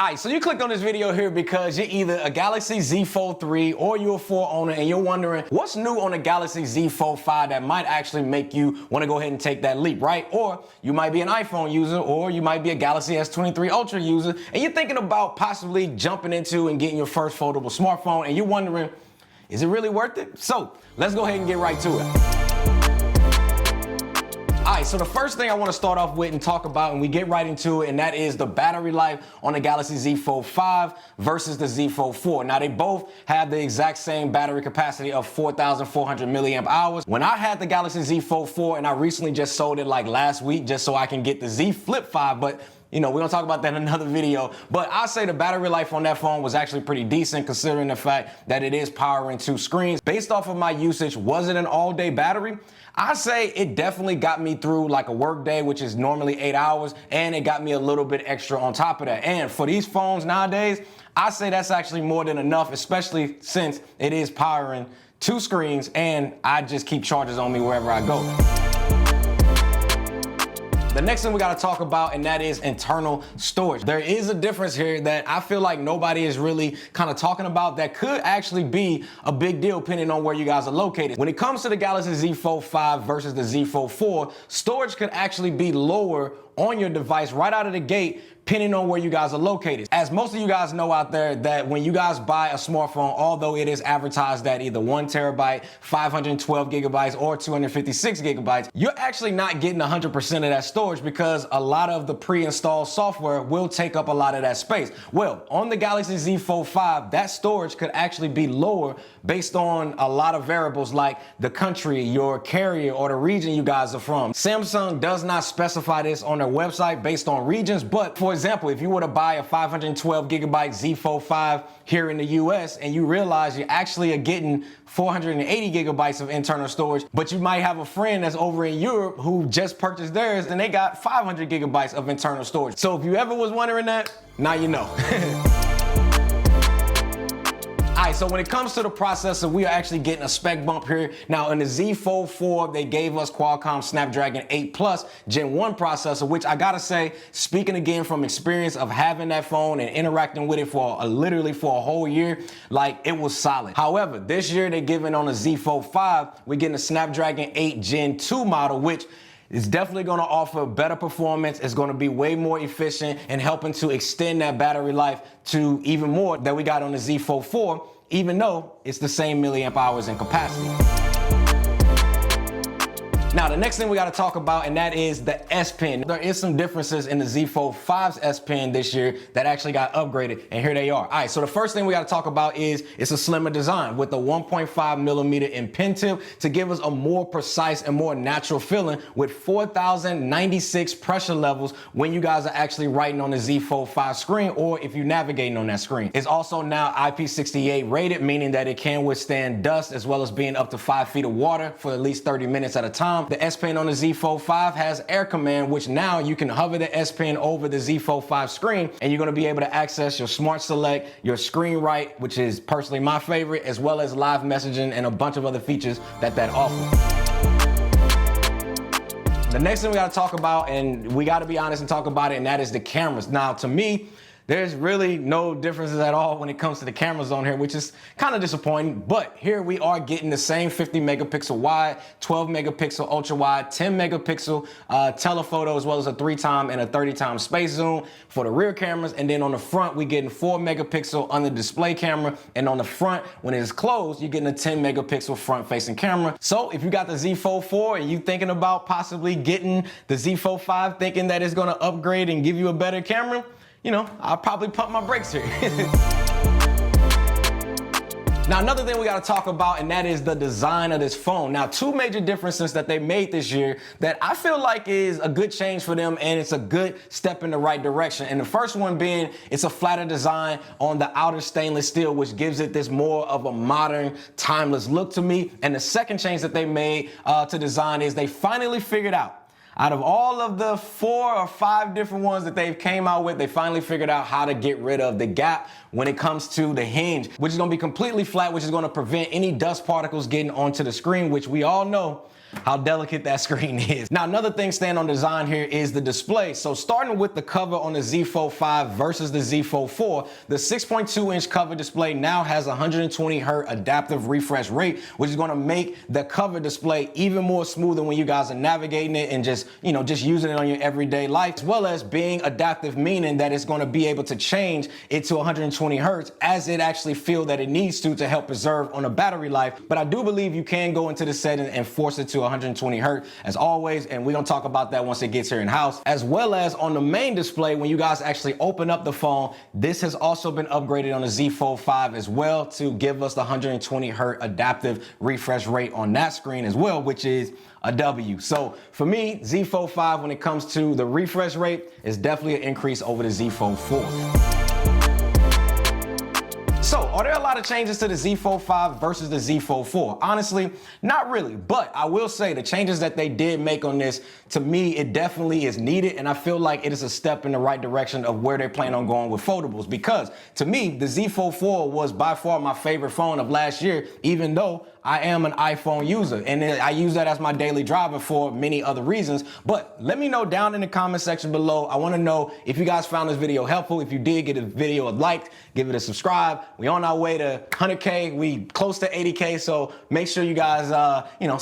Alright, so you clicked on this video here because you're either a Galaxy Z Fold 3 or you're a 4 owner and you're wondering what's new on the Galaxy Z Fold 5 that might actually make you want to go ahead and take that leap, right? Or you might be an iPhone user, or you might be a Galaxy S23 Ultra user, and you're thinking about possibly jumping into and getting your first foldable smartphone, and you're wondering, is it really worth it? So let's go ahead and get right to it. Alright, so the first thing I want to start off with and talk about, and we get right into it, and that is the battery life on the Galaxy Z Fold 5 versus the Z Fold 4. Now, they both have the exact same battery capacity of 4,400 milliamp hours. When I had the Galaxy Z Fold 4, and I recently just sold it like last week just so I can get the Z Flip 5, but you know, we're gonna talk about that in another video. But I'll say the battery life on that phone was actually pretty decent considering the fact that it is powering two screens. Based off of my usage, was it an all-day battery? I say it definitely got me through like a work day, which is normally 8 hours, and it got me a little bit extra on top of that. And for these phones nowadays, I say that's actually more than enough, especially since it is powering two screens and I just keep chargers on me wherever I go. The next thing we gotta talk about, and that is internal storage. There is a difference here that I feel like nobody is really kind of talking about that could actually be a big deal depending on where you guys are located. When it comes to the Galaxy Z Fold 5 versus the Z Fold 4, storage could actually be lower on your device right out of the gate, depending on where you guys are located. As most of you guys know out there, that when you guys buy a smartphone, although it is advertised at either 1 terabyte, 512 gigabytes, or 256 gigabytes, you're actually not getting 100% of that storage because a lot of the pre-installed software will take up a lot of that space. Well, on the Galaxy Z Fold 5, that storage could actually be lower based on a lot of variables like the country, your carrier, or the region you guys are from. Samsung does not specify this on their website based on regions, but for example, if you were to buy a 512 gigabyte Z Fold 5 here in the US and you realize you actually are getting 480 gigabytes of internal storage, but you might have a friend that's over in Europe who just purchased theirs and they got 500 gigabytes of internal storage. So if you ever was wondering that, now you know. Alright, so when it comes to the processor, we are actually getting a spec bump here. Now in the Z Fold 4, they gave us Qualcomm Snapdragon 8 Plus Gen 1 processor, which I gotta say, speaking again from experience of having that phone and interacting with it for literally for a whole year, like it was solid. However, this year they're giving on the Z Fold 5, we're getting a Snapdragon 8 Gen 2 model, which it's definitely going to offer better performance. It's going to be way more efficient and helping to extend that battery life to even more that we got on the Z Fold 4, even though it's the same milliamp hours in capacity. Now, the next thing we got to talk about, and that is the S Pen. There is some differences in the Z Fold 5's S Pen this year that actually got upgraded, and here they are. All right, so the first thing we got to talk about is it's a slimmer design with a 1.5 millimeter in pen tip to give us a more precise and more natural feeling with 4,096 pressure levels when you guys are actually writing on the Z Fold 5 screen or if you're navigating on that screen. It's also now IP68 rated, meaning that it can withstand dust as well as being up to 5 feet of water for at least 30 minutes at a time. The S Pen on the Z Fold 5 has Air Command, which now you can hover the S Pen over the Z Fold 5 screen and you're going to be able to access your Smart Select, your Screen Write, which is personally my favorite, as well as live messaging and a bunch of other features that offers. The next thing we got to talk about, and we got to be honest and talk about it, and that is the cameras. Now, to me, there's really no differences at all when it comes to the cameras on here, which is kind of disappointing. But here we are getting the same 50 megapixel wide, 12 megapixel ultra wide, 10 megapixel telephoto, as well as a 3x and a 30x space zoom for the rear cameras. And then on the front, we're getting 4 megapixel on the display camera. And on the front, when it is closed, you're getting a 10 megapixel front facing camera. So if you got the Z Fold 4 and you thinking about possibly getting the Z Fold 5, thinking that it's going to upgrade and give you a better camera, you know, I'll probably pump my brakes here. Now, another thing we got to talk about, and that is the design of this phone. Now, two major differences that they made this year that I feel like is a good change for them, and it's a good step in the right direction. And the first one being, it's a flatter design on the outer stainless steel, which gives it this more of a modern, timeless look to me. And the second change that they made to design is they finally figured out of all of the 4 or 5 different ones that they've came out with, they finally figured out how to get rid of the gap when it comes to the hinge, which is going to be completely flat, which is going to prevent any dust particles getting onto the screen, which we all know how delicate that screen is. Now, another thing staying on design here is the display. So starting with the cover on the Z Fold 5 versus the Z Fold 4, the 6.2-inch cover display now has 120 Hz adaptive refresh rate, which is going to make the cover display even more smoother when you guys are navigating it and just using it on your everyday life, as well as being adaptive, meaning that it's going to be able to change it to 120 Hz as it actually feel that it needs to help preserve on a battery life. But I do believe you can go into the setting and force it to 120 Hz as always, and we're gonna talk about that once it gets here in house. As well as on the main display, when you guys actually open up the phone, this has also been upgraded on the Z Fold 5 as well to give us the 120 Hz adaptive refresh rate on that screen as well, which is a W. So for me, Z Fold 5, when it comes to the refresh rate, is definitely an increase over the Z Fold 4. So, are there a lot of changes to the Z Fold 5 versus the Z Fold 4? Honestly, not really, but I will say the changes that they did make on this, to me, it definitely is needed, and I feel like it is a step in the right direction of where they plan on going with foldables, because to me, the Z Fold 4 was by far my favorite phone of last year, even though I am an iPhone user, and I use that as my daily driver for many other reasons. But let me know down in the comment section below. I want to know if you guys found this video helpful. If you did, give the video a like, give it a subscribe. We on our way to 100K. We close to 80K, so make sure you guys,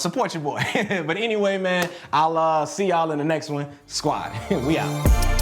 support your boy. But anyway, man, I'll see y'all in the next one. Squad, we out.